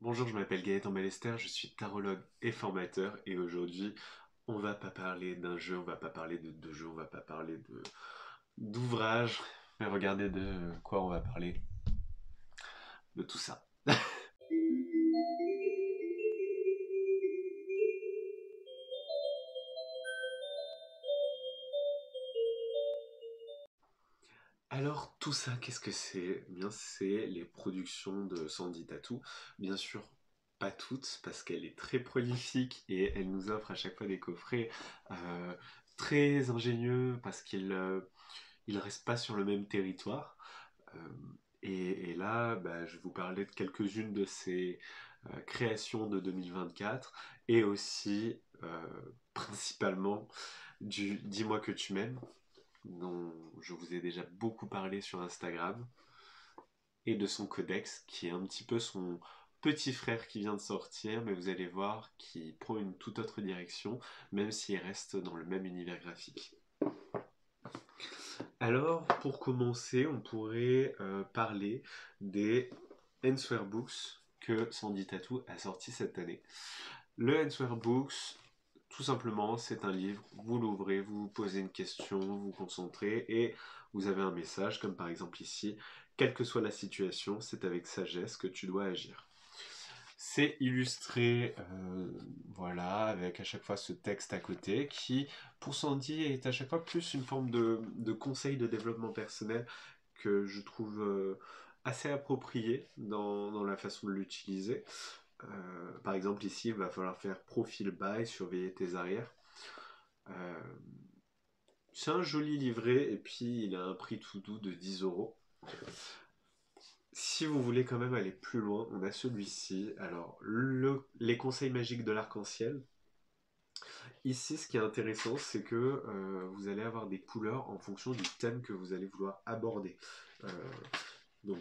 Bonjour, je m'appelle Gaëtan Ballester, je suis tarologue et formateur et aujourd'hui on va pas parler d'un jeu, on va pas parler de deux jeux, on va pas parler de d'ouvrages, mais regardez de quoi on va parler, de tout ça. Alors tout ça, qu'est-ce que c'est? Eh bien c'est les productions de Sandy Tattoo, bien sûr pas toutes parce qu'elle est très prolifique et elle nous offre à chaque fois des coffrets euh, très ingénieux parce qu'ils restent pas sur le même territoire. Euh, et là, bah, je vais vous parler de quelques-unes de ces créations de 2024 et aussi principalement du Dis-moi que tu m'aimes, dont je vous ai déjà beaucoup parlé sur Instagram, et de son codex, qui est un petit peu son petit frère qui vient de sortir, mais vous allez voir qui prend une toute autre direction, même s'il reste dans le même univers graphique. Alors, pour commencer, on pourrait parler des Answer Books que Sandy Tattoo a sorti cette année. Le Answer Books, tout simplement, c'est un livre, vous l'ouvrez, vous vous posez une question, vous vous concentrez et vous avez un message, comme par exemple ici, quelle que soit la situation, c'est avec sagesse que tu dois agir. C'est illustré, voilà, avec à chaque fois ce texte à côté qui, pour Sandy, est à chaque fois plus une forme de conseil de développement personnel que je trouve assez approprié dans la façon de l'utiliser. Par exemple, ici, il va falloir faire profil bas et surveiller tes arrières. Euh, c'est un joli livret et puis il a un prix tout doux de 10 euros. Si vous voulez quand même aller plus loin, on a celui-ci. Alors, les conseils magiques de l'arc-en-ciel. Ici, ce qui est intéressant, c'est que vous allez avoir des couleurs en fonction du thème que vous allez vouloir aborder. Euh, donc,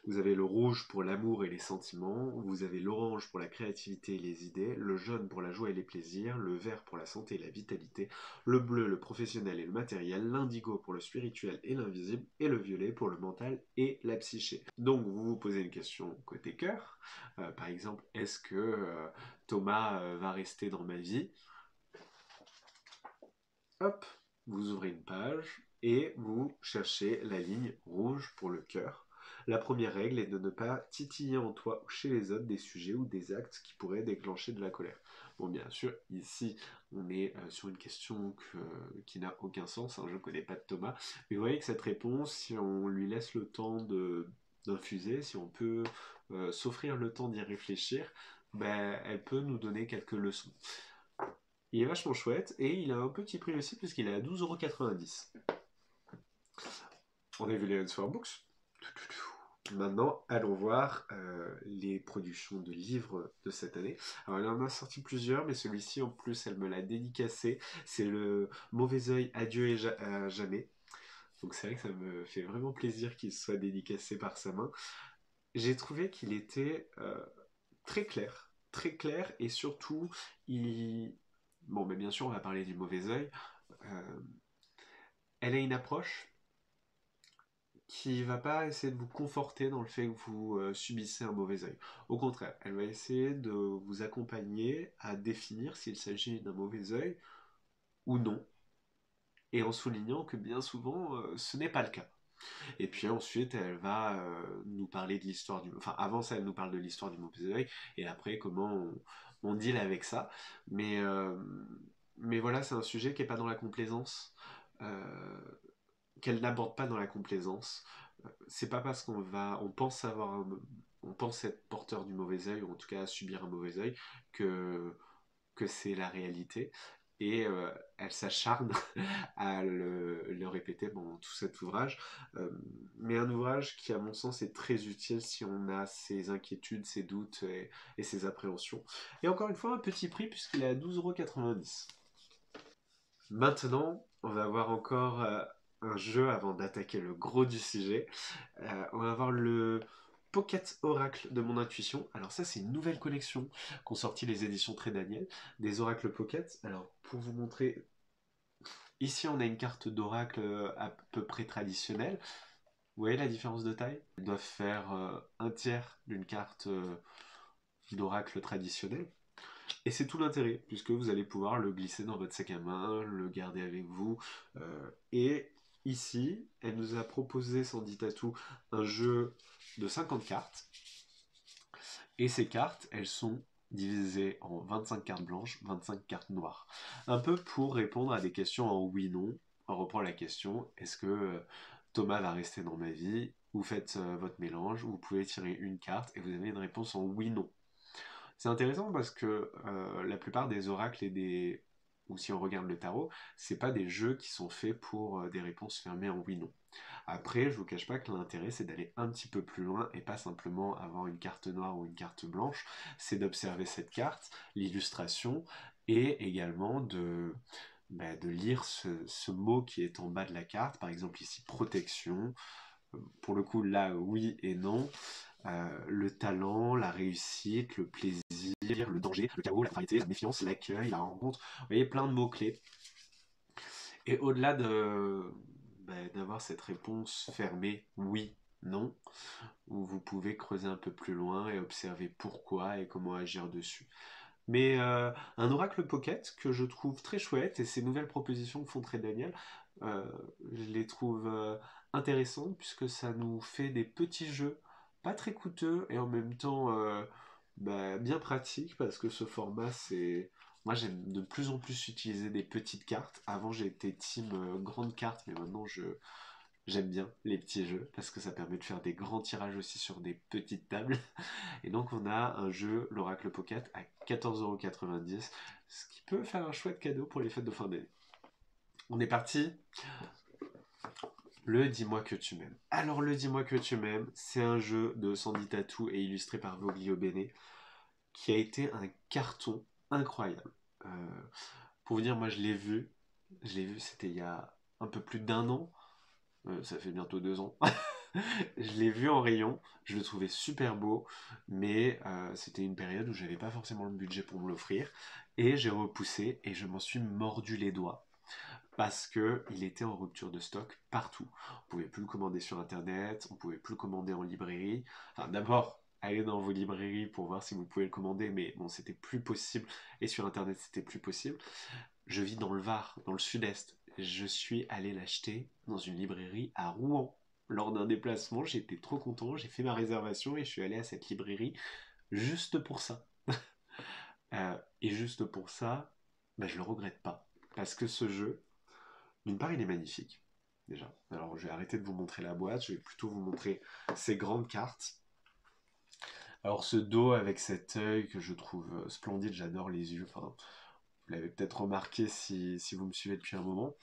vous avez le rouge pour l'amour et les sentiments, vous avez l'orange pour la créativité et les idées, le jaune pour la joie et les plaisirs, le vert pour la santé et la vitalité, le bleu, le professionnel et le matériel, l'indigo pour le spirituel et l'invisible, et le violet pour le mental et la psyché. Donc, vous vous posez une question côté cœur. Par exemple, est-ce que Thomas va rester dans ma vie? Hop, vous ouvrez une page et vous cherchez la ligne rouge pour le cœur. La première règle est de ne pas titiller en toi ou chez les autres des sujets ou des actes qui pourraient déclencher de la colère. Bon, bien sûr, ici, on est sur une question qui n'a aucun sens, hein, je ne connais pas de Thomas, mais vous voyez que cette réponse, si on lui laisse le temps d'infuser, si on peut s'offrir le temps d'y réfléchir, ben, elle peut nous donner quelques leçons. Il est vachement chouette et il a un petit prix aussi puisqu'il est à 12,90 €. On a vu les Answer Books. Maintenant, allons voir les productions de livres de cette année. Alors, elle en a sorti plusieurs, mais celui-ci, en plus, elle me l'a dédicacé. C'est le Mauvais Oeil, Adieu et à jamais. Donc, c'est vrai que ça me fait vraiment plaisir qu'il soit dédicacé par sa main. J'ai trouvé qu'il était très clair, et surtout, il... Bon, mais bien sûr, on va parler du Mauvais Oeil. Euh, Elle a une approche qui va pas essayer de vous conforter dans le fait que vous subissez un mauvais œil. Au contraire, elle va essayer de vous accompagner à définir s'il s'agit d'un mauvais œil ou non, et en soulignant que bien souvent ce n'est pas le cas. Et puis ensuite, elle va nous parler de l'histoire du... Enfin, avant ça, elle nous parle de l'histoire du mauvais œil, et après, comment on deal avec ça. Mais, euh, mais voilà, c'est un sujet qui n'est pas dans la complaisance. Euh, Qu'elle n'aborde pas dans la complaisance. C'est pas parce on pense on pense être porteur du mauvais œil, ou en tout cas subir un mauvais œil, que, que c'est la réalité. Et elle s'acharne à le répéter pendant tout cet ouvrage. Euh, mais un ouvrage qui, à mon sens, est très utile si on a ses inquiétudes, ses doutes et ses appréhensions. Et encore une fois, un petit prix puisqu'il est à 12,90 €. Maintenant, on va voir encore un jeu avant d'attaquer le gros du sujet. On va voir le Pocket Oracle de mon intuition. Alors ça, c'est une nouvelle collection qu'ont sorti les éditions Très Daniel, des oracles Pocket. Alors pour vous montrer, ici on a une carte d'oracle à peu près traditionnelle. Vous voyez la différence de taille? Elles doivent faire un tiers d'une carte d'oracle traditionnelle. Et c'est tout l'intérêt, puisque vous allez pouvoir le glisser dans votre sac à main, le garder avec vous. Et ici, elle nous a proposé, Sandy Tattoo, un jeu de 50 cartes. Et ces cartes, elles sont divisées en 25 cartes blanches, 25 cartes noires. Un peu pour répondre à des questions en oui-non. On reprend la question, est-ce que Thomas va rester dans ma vie? Vous faites votre mélange, vous pouvez tirer une carte et vous avez une réponse en oui-non. C'est intéressant parce que la plupart des oracles ou si on regarde le tarot, c'est pas des jeux qui sont faits pour des réponses fermées en oui-non. Après, je vous cache pas que l'intérêt c'est d'aller un petit peu plus loin et pas simplement avoir une carte noire ou une carte blanche, c'est d'observer cette carte, l'illustration et également de lire ce mot qui est en bas de la carte, par exemple ici protection, pour le coup là oui et non, le talent, la réussite, le plaisir, le danger, le chaos, la contrariété, la méfiance, l'accueil, la rencontre. Vous voyez, plein de mots-clés. Et au-delà d'avoir cette réponse fermée, oui, non, où vous pouvez creuser un peu plus loin et observer pourquoi et comment agir dessus. Mais un oracle pocket que je trouve très chouette, et ces nouvelles propositions que font Trade Daniel, euh, je les trouve intéressantes puisque ça nous fait des petits jeux pas très coûteux et en même temps bien pratiques parce que ce format c'est... Moi j'aime de plus en plus utiliser des petites cartes. Avant j'étais team grande carte mais maintenant j'aime bien les petits jeux parce que ça permet de faire des grands tirages aussi sur des petites tables. Et donc on a un jeu, l'Oracle Pocket, à 14,90€, ce qui peut faire un chouette cadeau pour les fêtes de fin d'année. On est parti. Le Dis-moi que tu m'aimes. Alors le Dis-moi que tu m'aimes, c'est un jeu de Sandy Tattoo et illustré par Voglio Bene qui a été un carton incroyable. Euh, pour vous dire, moi je l'ai vu, c'était il y a un peu plus d'1 an, ça fait bientôt 2 ans. Je l'ai vu en rayon, je le trouvais super beau, mais c'était une période où j'avais pas forcément le budget pour me l'offrir, et j'ai repoussé et je m'en suis mordu les doigts parce que il était en rupture de stock partout. On pouvait plus le commander sur internet, on pouvait plus le commander en librairie. Enfin, d'abord, allez dans vos librairies pour voir si vous pouvez le commander, mais bon, c'était plus possible, et sur internet c'était plus possible. Je vis dans le Var, dans le sud-est. Je suis allé l'acheter dans une librairie à Rouen. Lors d'un déplacement, j'étais trop content, j'ai fait ma réservation et je suis allé à cette librairie juste pour ça. Et juste pour ça, je le regrette pas. Parce que ce jeu, d'une part, il est magnifique. Déjà. Alors, je vais arrêter de vous montrer la boîte, je vais plutôt vous montrer ces grandes cartes. Alors, ce dos avec cet œil que je trouve splendide, j'adore les yeux. Enfin, vous l'avez peut-être remarqué si vous me suivez depuis un moment.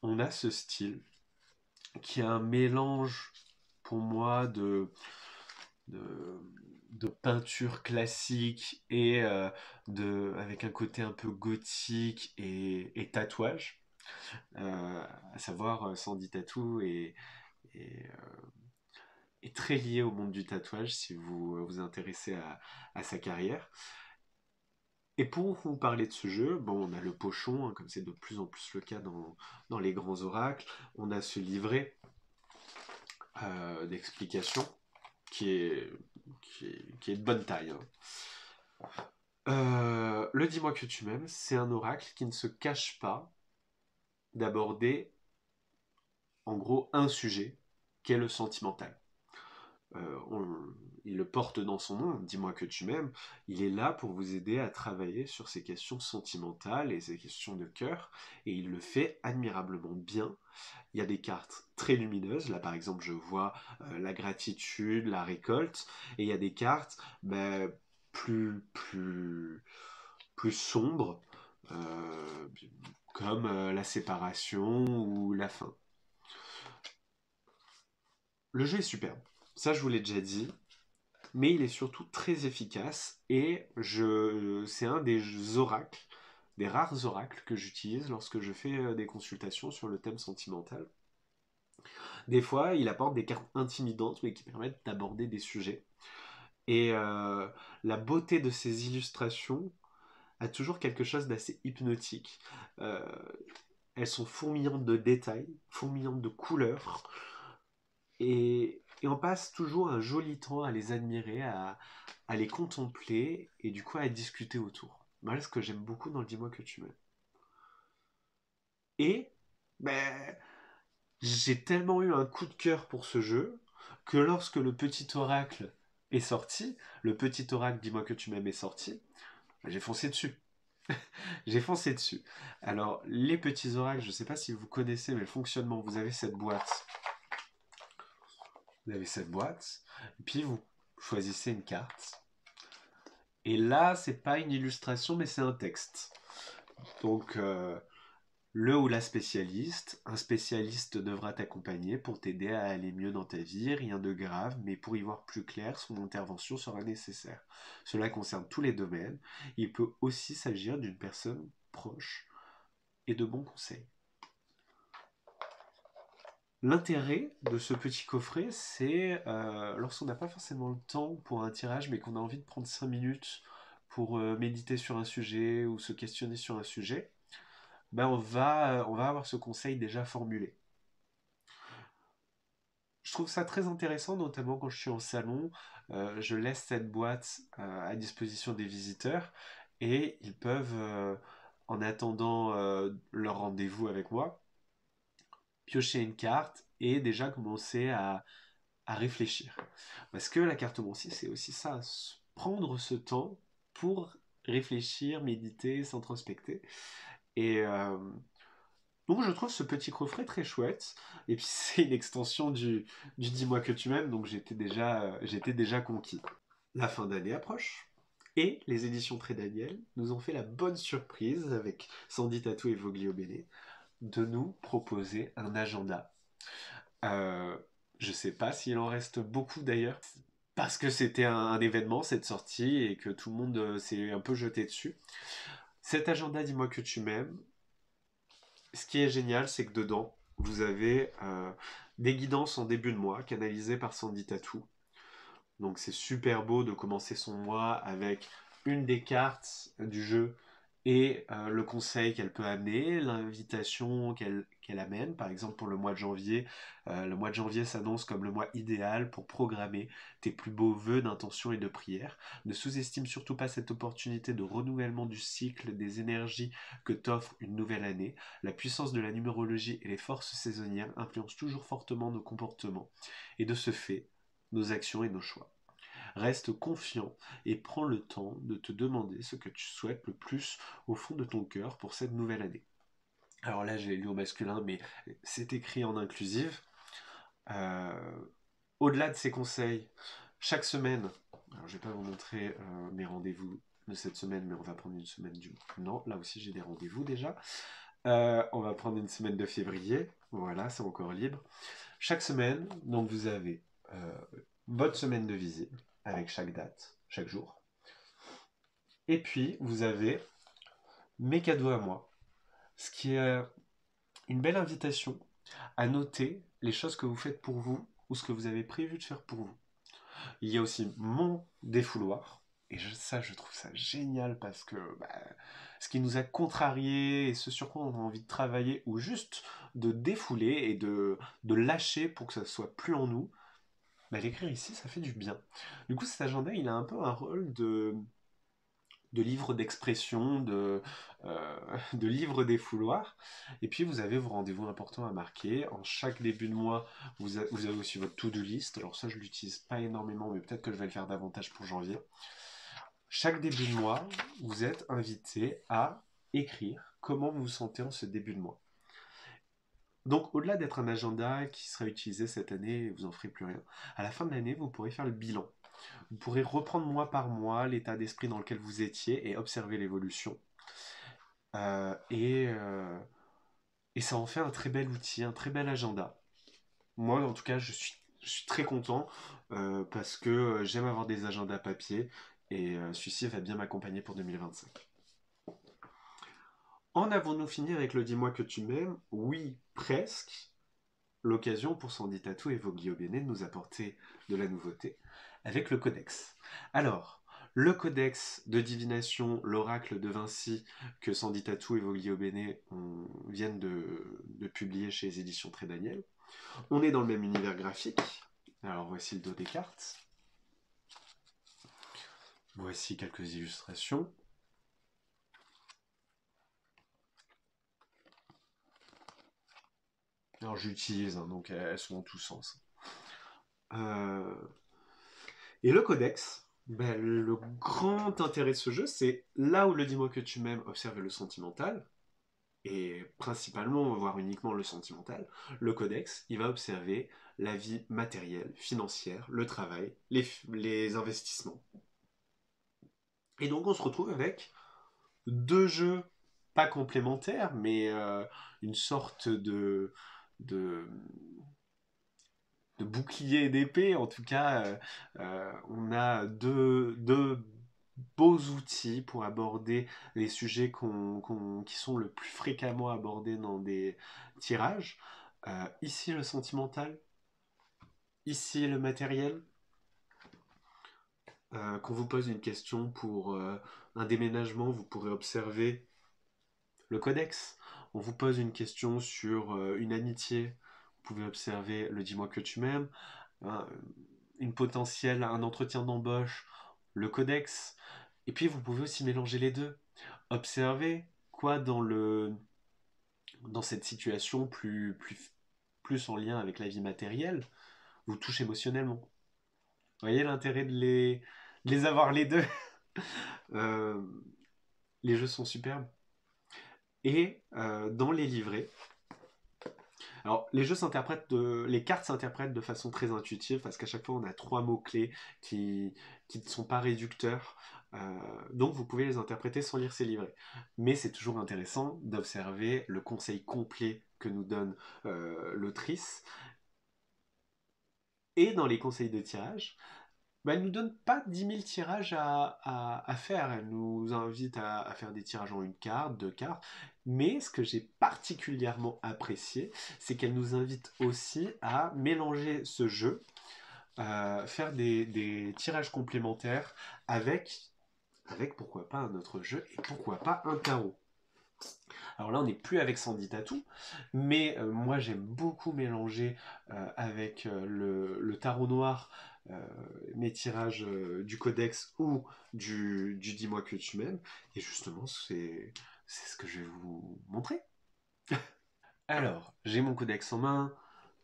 On a ce style qui est un mélange pour moi de, de peinture classique et avec un côté un peu gothique et tatouage, à savoir Sandy Tattoo est, est très lié au monde du tatouage si vous vous intéressez à sa carrière. Et pour vous parler de ce jeu, bon, on a le pochon, hein, comme c'est de plus en plus le cas dans les grands oracles. On a ce livret d'explication qui qui est de bonne taille, hein. Le Dis-moi que tu m'aimes, c'est un oracle qui ne se cache pas d'aborder en gros un sujet, qui est le sentimental. Il le porte dans son nom, Dis-moi que tu m'aimes. Il est là pour vous aider à travailler sur ces questions sentimentales et ces questions de cœur, et il le fait admirablement bien. Il y a des cartes très lumineuses, là par exemple je vois la gratitude, la récolte, et il y a des cartes plus, plus, plus sombres, euh, comme la séparation ou la fin. Le jeu est superbe, ça je vous l'ai déjà dit, mais il est surtout très efficace et c'est un des oracles, des rares oracles que j'utilise lorsque je fais des consultations sur le thème sentimental. Des fois, il apporte des cartes intimidantes mais qui permettent d'aborder des sujets. Et la beauté de ces illustrations a toujours quelque chose d'assez hypnotique. Euh, Elles sont fourmillantes de détails, fourmillantes de couleurs, Et on passe toujours un joli temps à les admirer, à les contempler et du coup à discuter autour. Voilà ce que j'aime beaucoup dans le Dis-moi que tu m'aimes. Et ben, j'ai tellement eu un coup de cœur pour ce jeu que lorsque le petit oracle est sorti, le petit oracle Dis-moi que tu m'aimes est sorti, j'ai foncé dessus. J'ai foncé dessus. Alors, les petits oracles, je ne sais pas si vous connaissez, mais le fonctionnement, vous avez cette boîte. Vous avez cette boîte, et puis vous choisissez une carte. Et là, c'est pas une illustration, mais c'est un texte. Donc, le ou la spécialiste, un spécialiste devra t'accompagner pour t'aider à aller mieux dans ta vie, rien de grave, mais pour y voir plus clair, son intervention sera nécessaire. Cela concerne tous les domaines. Il peut aussi s'agir d'une personne proche et de bons conseils. L'intérêt de ce petit coffret, c'est lorsqu'on n'a pas forcément le temps pour un tirage, mais qu'on a envie de prendre 5 minutes pour méditer sur un sujet ou se questionner sur un sujet, ben on va avoir ce conseil déjà formulé. Je trouve ça très intéressant, notamment quand je suis en salon. Je laisse cette boîte à disposition des visiteurs et ils peuvent, en attendant leur rendez-vous avec moi, piocher une carte et déjà commencer à réfléchir. Parce que la cartomancie, c'est aussi ça, prendre ce temps pour réfléchir, méditer, s'introspecter. Et donc je trouve ce petit coffret très chouette. Et puis c'est une extension du Dis-moi que tu m'aimes, donc j'étais déjà conquis. La fin d'année approche. Et les éditions Très Daniel nous ont fait la bonne surprise, avec Sandy Tatou et Voglio Bene, de nous proposer un agenda. Euh, je sais pas s'il en reste beaucoup d'ailleurs, parce que c'était un événement cette sortie et que tout le monde s'est un peu jeté dessus. Cet agenda Dis-moi que tu m'aimes, ce qui est génial, c'est que dedans, vous avez des guidances en début de mois canalisées par Sandy Tatou. Donc c'est super beau de commencer son mois avec une des cartes du jeu et le conseil qu'elle peut amener, l'invitation qu'elle amène. Par exemple, pour le mois de janvier s'annonce comme le mois idéal pour programmer tes plus beaux vœux d'intention et de prière. Ne sous-estime surtout pas cette opportunité de renouvellement du cycle des énergies que t'offre une nouvelle année. La puissance de la numérologie et les forces saisonnières influencent toujours fortement nos comportements et de ce fait, nos actions et nos choix. Reste confiant et prends le temps de te demander ce que tu souhaites le plus au fond de ton cœur pour cette nouvelle année. Alors là, j'ai lu au masculin, mais c'est écrit en inclusive. Euh, Au-delà de ces conseils, chaque semaine, alors je vais pas vous montrer mes rendez-vous de cette semaine, mais on va prendre une semaine du... Non, là aussi j'ai des rendez-vous déjà. On va prendre une semaine de février, voilà, c'est encore libre. Chaque semaine, donc vous avez votre semaine de visite, avec chaque date, chaque jour. Et puis, vous avez mes cadeaux à moi, ce qui est une belle invitation à noter les choses que vous faites pour vous ou ce que vous avez prévu de faire pour vous. Il y a aussi mon défouloir, et ça, je trouve ça génial parce que ce qui nous a contrarié et ce sur quoi on a envie de travailler ou juste de défouler et de lâcher pour que ça soit plus en nous, l'écrire ici, ça fait du bien. Du coup, cet agenda, il a un peu un rôle de livre d'expression, de livre des fouloirs. Et puis vous avez vos rendez-vous importants à marquer. En chaque début de mois, vous avez aussi votre to-do list. Alors ça, je ne l'utilise pas énormément, mais peut-être que je vais le faire davantage pour janvier. Chaque début de mois, vous êtes invité à écrire comment vous vous sentez en ce début de mois. Donc, au-delà d'être un agenda qui sera utilisé cette année et vous n'en ferez plus rien, à la fin de l'année, vous pourrez faire le bilan. Vous pourrez reprendre mois par mois l'état d'esprit dans lequel vous étiez et observer l'évolution. Euh, et, euh, et ça en fait un très bel outil, un très bel agenda. Moi, en tout cas, je suis très content parce que j'aime avoir des agendas papier et celui-ci va bien m'accompagner pour 2025. En avons-nous fini avec le Dis-moi que tu m'aimes? Oui, presque. L'occasion pour Sandy Tatou et Voglio Bene de nous apporter de la nouveauté avec le codex. Alors, le codex de divination, l'oracle de Vinci, que Sandy Tatou et Voglio Bene viennent de publier chez les éditions Très Daniel, On est dans le même univers graphique. Alors voici le dos des cartes. Voici quelques illustrations. Alors j'utilise, hein, donc elles sont en tous sens. Et le codex, ben, le grand intérêt de ce jeu, c'est là où le dis-moi que tu m'aimes, observer le sentimental, et principalement, voire uniquement le sentimental, le codex, il va observer la vie matérielle, financière, le travail, les investissements. Et donc on se retrouve avec deux jeux, pas complémentaires, mais une sorte de, de bouclier et d'épée. En tout cas, on a deux beaux outils pour aborder les sujets qui sont le plus fréquemment abordés dans des tirages. Ici, le sentimental. Ici, le matériel. Qu'on vous pose une question pour un déménagement, vous pourrez observer le codex. On vous pose une question sur une amitié, vous pouvez observer le dis-moi que tu m'aimes. Une potentielle, un entretien d'embauche, le codex. Et puis vous pouvez aussi mélanger les deux. Observer quoi dans cette situation plus en lien avec la vie matérielle vous touche émotionnellement. Vous voyez l'intérêt de les avoir les deux. Euh, les jeux sont superbes. Et dans les livrets, alors, les cartes s'interprètent de façon très intuitive parce qu'à chaque fois on a trois mots-clés qui ne sont pas réducteurs. Donc vous pouvez les interpréter sans lire ces livrets. Mais c'est toujours intéressant d'observer le conseil complet que nous donne l'autrice. Et dans les conseils de tirage, bah, elle ne nous donne pas 10 000 tirages à faire. Elle nous invite à faire des tirages en une carte, deux cartes. Mais ce que j'ai particulièrement apprécié, c'est qu'elle nous invite aussi à mélanger ce jeu, faire des tirages complémentaires avec pourquoi pas un autre jeu et pourquoi pas un tarot. Alors là, on n'est plus avec Sandy Tattoo, mais moi j'aime beaucoup mélanger avec le tarot noir euh, mes tirages du codex ou du dis-moi que tu m'aimes. Et justement, c'est ce que je vais vous montrer. Alors, j'ai mon codex en main,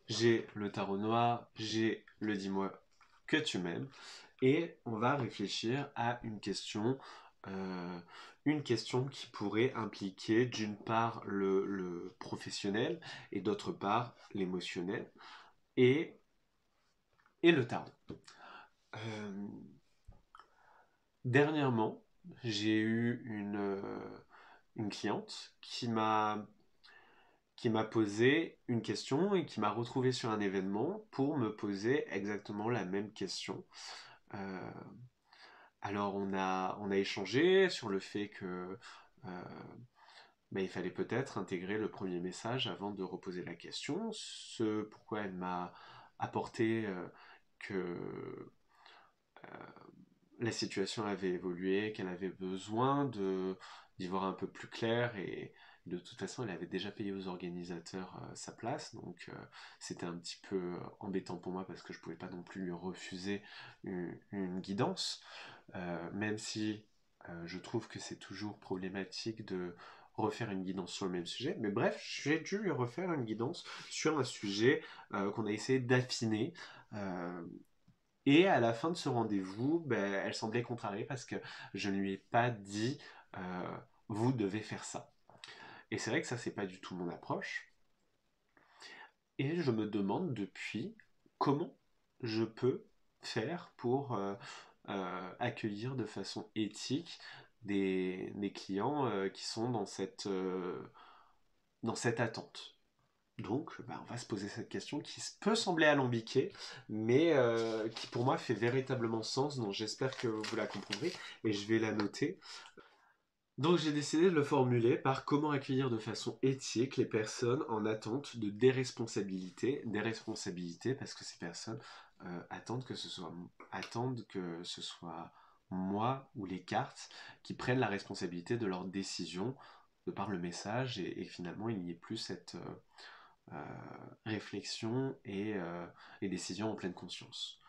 j'ai le tarot noir, j'ai le dis-moi que tu m'aimes. Et on va réfléchir à une question qui pourrait impliquer d'une part le professionnel et d'autre part l'émotionnel et, et le tarot. Euh, Dernièrement, j'ai eu une cliente qui m'a posé une question et qui m'a retrouvé sur un événement pour me poser exactement la même question. Euh, alors on a échangé sur le fait que il fallait peut-être intégrer le premier message avant de reposer la question, ce pourquoi elle m'a apporté que la situation avait évolué, qu'elle avait besoin d'y voir un peu plus clair et de toute façon elle avait déjà payé aux organisateurs sa place, donc c'était un petit peu embêtant pour moi parce que je pouvais pas non plus lui refuser une guidance, même si je trouve que c'est toujours problématique de refaire une guidance sur le même sujet, mais bref, j'ai dû lui refaire une guidance sur un sujet qu'on a essayé d'affiner. euh, et à la fin de ce rendez-vous, ben, elle semblait contrariée parce que je ne lui ai pas dit vous devez faire ça. Et c'est vrai que ça, c'est pas du tout mon approche. Et je me demande depuis comment je peux faire pour accueillir de façon éthique des clients qui sont dans cette attente. Donc, bah, on va se poser cette question qui peut sembler alambiquée, mais qui pour moi fait véritablement sens, donc j'espère que vous la comprendrez, et je vais la noter. Donc j'ai décidé de le formuler par comment accueillir de façon éthique les personnes en attente de déresponsabilité, parce que ces personnes attendent que ce soit moi ou les cartes qui prennent la responsabilité de leurs décisions de par le message, et finalement il n'y ait plus réflexion et décision en pleine conscience.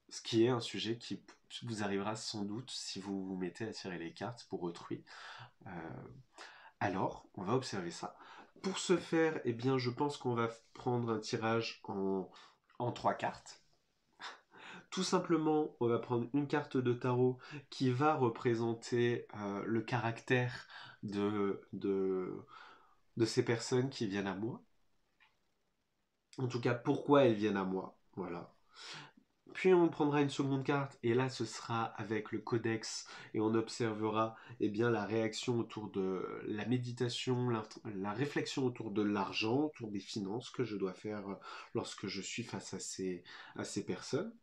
Ce qui est un sujet qui vous arrivera sans doute si vous vous mettez à tirer les cartes pour autrui. Alors, on va observer ça. Pour ce faire, eh bien, je pense qu'on va prendre un tirage en 3 cartes. Tout simplement, on va prendre une carte de tarot qui va représenter le caractère de ces personnes qui viennent à moi. En tout cas, pourquoi elles viennent à moi. Voilà. Puis on prendra une seconde carte, et là ce sera avec le codex, et on observera eh bien, la réaction autour de la méditation, la réflexion autour de l'argent, autour des finances que je dois faire lorsque je suis face à ces personnes.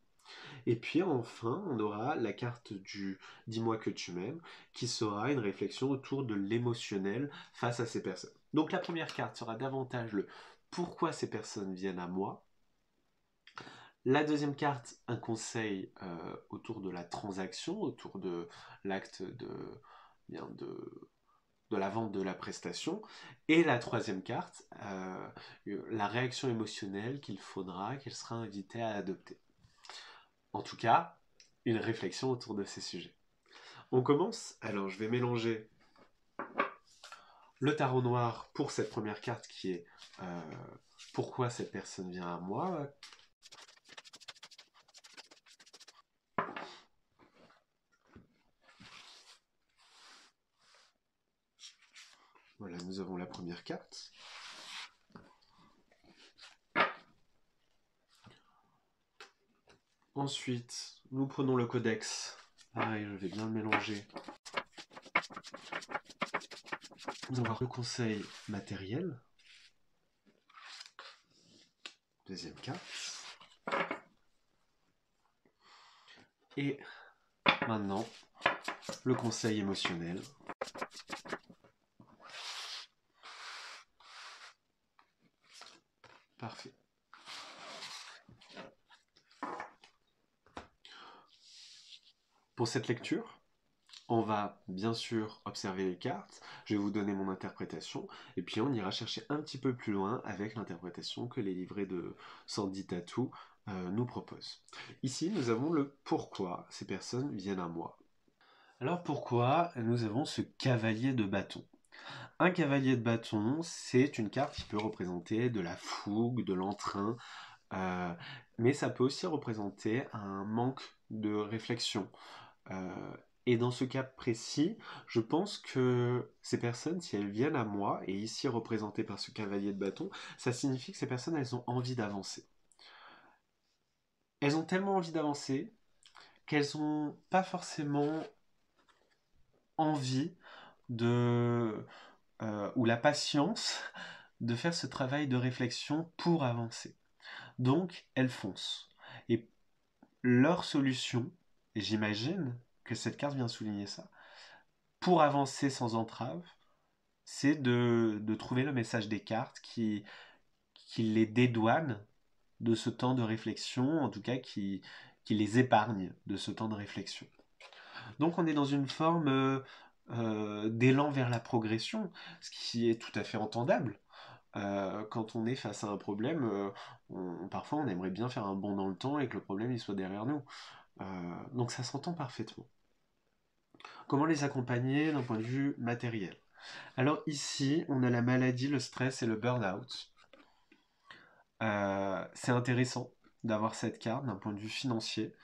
Et puis enfin, on aura la carte du Dis-moi que tu m'aimes, qui sera une réflexion autour de l'émotionnel face à ces personnes. Donc la première carte sera davantage le pourquoi ces personnes viennent à moi. La deuxième carte, un conseil autour de la transaction, autour de l'acte bien de la vente de la prestation. Et la troisième carte, la réaction émotionnelle qu'elle sera invitée à adopter. En tout cas, une réflexion autour de ces sujets. On commence. Alors, je vais mélanger le tarot noir pour cette première carte qui est pourquoi cette personne vient à moi. Voilà, nous avons la première carte. Ensuite, nous prenons le codex. Pareil, je vais bien le mélanger. Nous allons avoir le conseil matériel. Deuxième carte. Et maintenant, le conseil émotionnel. Parfait. Pour cette lecture, on va bien sûr observer les cartes, je vais vous donner mon interprétation, et puis on ira chercher un petit peu plus loin avec l'interprétation que les livrets de Sandy Tattoo nous proposent. Ici, nous avons le pourquoi ces personnes viennent à moi. Alors pourquoi nous avons ce cavalier de bâton? Un cavalier de bâton, c'est une carte qui peut représenter de la fougue, de l'entrain, mais ça peut aussi représenter un manque de réflexion. Et dans ce cas précis, je pense que ces personnes, si elles viennent à moi, et ici représentées par ce cavalier de bâton, ça signifie que ces personnes, elles ont envie d'avancer. Elles ont tellement envie d'avancer qu'elles n'ont pas forcément envie ou la patience de faire ce travail de réflexion pour avancer. Donc, elles foncent. Et leur solution, et j'imagine que cette carte vient souligner ça, pour avancer sans entrave, c'est de trouver le message des cartes qui les dédouane de ce temps de réflexion, en tout cas qui les épargne de ce temps de réflexion. Donc on est dans une forme d'élan vers la progression, ce qui est tout à fait entendable. Quand on est face à un problème, parfois on aimerait bien faire un bond dans le temps et que le problème il soit derrière nous. Donc ça s'entend parfaitement. Comment les accompagner d'un point de vue matériel? Alors ici, on a la maladie, le stress et le burn-out. C'est intéressant d'avoir cette carte d'un point de vue financier,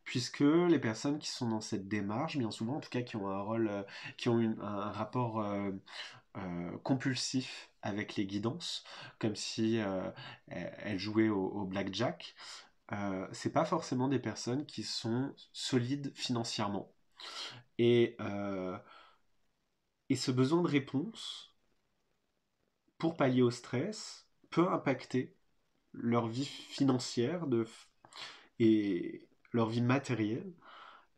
puisque les personnes qui sont dans cette démarche, bien souvent, en tout cas, qui ont un rôle, qui ont un rapport compulsif avec les guidances, comme si elles jouaient au blackjack, c'est pas forcément des personnes qui sont solides financièrement. Et ce besoin de réponse, pour pallier au stress, peut impacter leur vie financière et leur vie matérielle.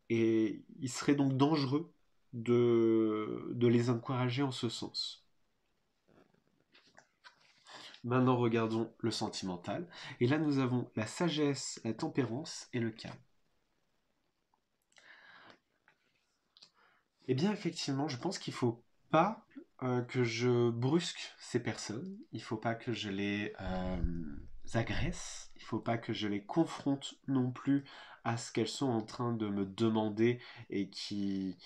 Et il serait donc dangereux de les encourager en ce sens. Maintenant, regardons le sentimental. Et là, nous avons la sagesse, la tempérance et le calme. Eh bien, effectivement, je pense qu'il ne faut pas que je brusque ces personnes, il faut pas que je les agresse, il faut pas que je les confronte non plus à ce qu'elles sont en train de me demander et qui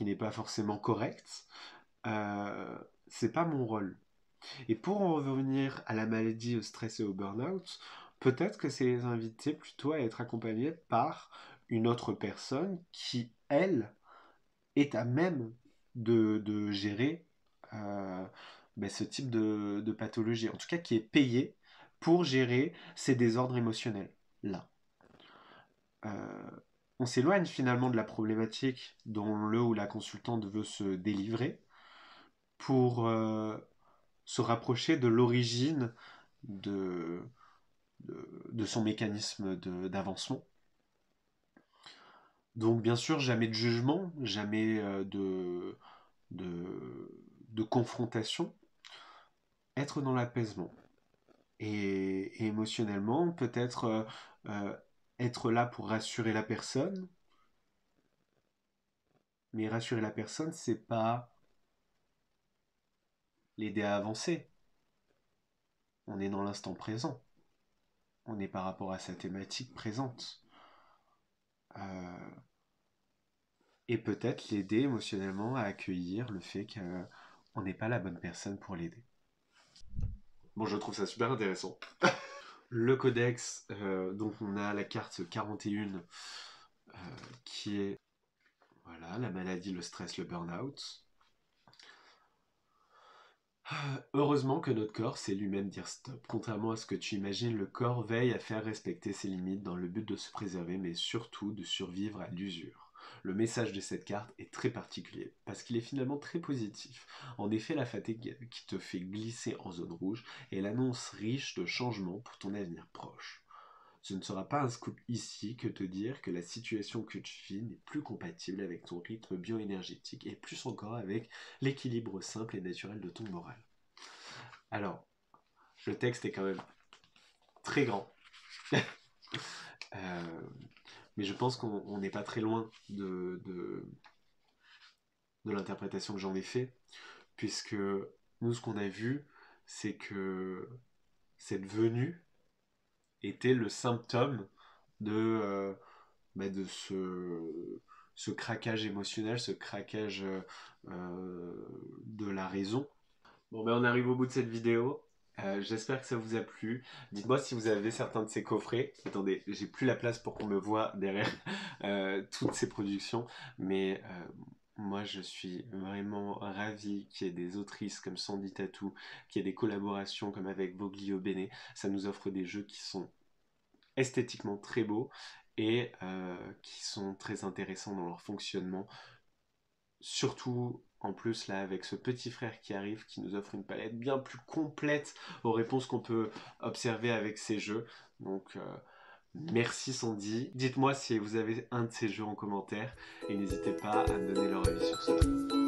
n'est pas forcément correct. C'est pas mon rôle. Et pour en revenir à la maladie, au stress et au burn-out, peut-être que c'est les inviter plutôt à être accompagnés par une autre personne qui, elle, est à même de gérer euh, ce type de pathologie. En tout cas, qui est payée pour gérer ces désordres émotionnels. Là. Euh, on s'éloigne finalement de la problématique dont le ou la consultante veut se délivrer pour se rapprocher de l'origine de, de son mécanisme d'avancement. Donc bien sûr, jamais de jugement, jamais de confrontation, être dans l'apaisement. Et émotionnellement, peut-être euh, être là pour rassurer la personne, mais rassurer la personne, c'est pas l'aider à avancer. On est dans l'instant présent. On est par rapport à sa thématique présente. Euh, et peut-être l'aider émotionnellement à accueillir le fait qu'on n'est pas la bonne personne pour l'aider. Bon, je trouve ça super intéressant. Le codex, donc on a la carte 41 qui est voilà, la maladie, le stress, le burn-out. Heureusement que notre corps sait lui-même dire stop. Contrairement à ce que tu imagines, le corps veille à faire respecter ses limites dans le but de se préserver, mais surtout de survivre à l'usure. Le message de cette carte est très particulier, parce qu'il est finalement très positif. En effet, la fatigue qui te fait glisser en zone rouge est l'annonce riche de changements pour ton avenir proche. Ce ne sera pas un scoop ici que te dire que la situation que tu vis n'est plus compatible avec ton rythme bioénergétique et plus encore avec l'équilibre simple et naturel de ton moral. Alors, le texte est quand même très grand, euh, mais je pense qu'on n'est pas très loin de l'interprétation que j'en ai fait, puisque nous, ce qu'on a vu, c'est que cette venue était le symptôme de, de ce craquage émotionnel, ce craquage de la raison. Bon, ben on arrive au bout de cette vidéo. J'espère que ça vous a plu. Dites-moi si vous avez certains de ces coffrets. Attendez, j'ai plus la place pour qu'on me voit derrière toutes ces productions, mais moi je suis vraiment ravi qu'il y ait des autrices comme Sandy Tatou, qu'il y ait des collaborations comme avec Voglio Bene. Ça nous offre des jeux qui sont esthétiquement très beaux et qui sont très intéressants dans leur fonctionnement. Surtout en plus là avec ce petit frère qui arrive qui nous offre une palette bien plus complète aux réponses qu'on peut observer avec ces jeux. Donc merci Sandy. Dites-moi si vous avez un de ces jeux en commentaire et n'hésitez pas à me donner leur avis sur cela.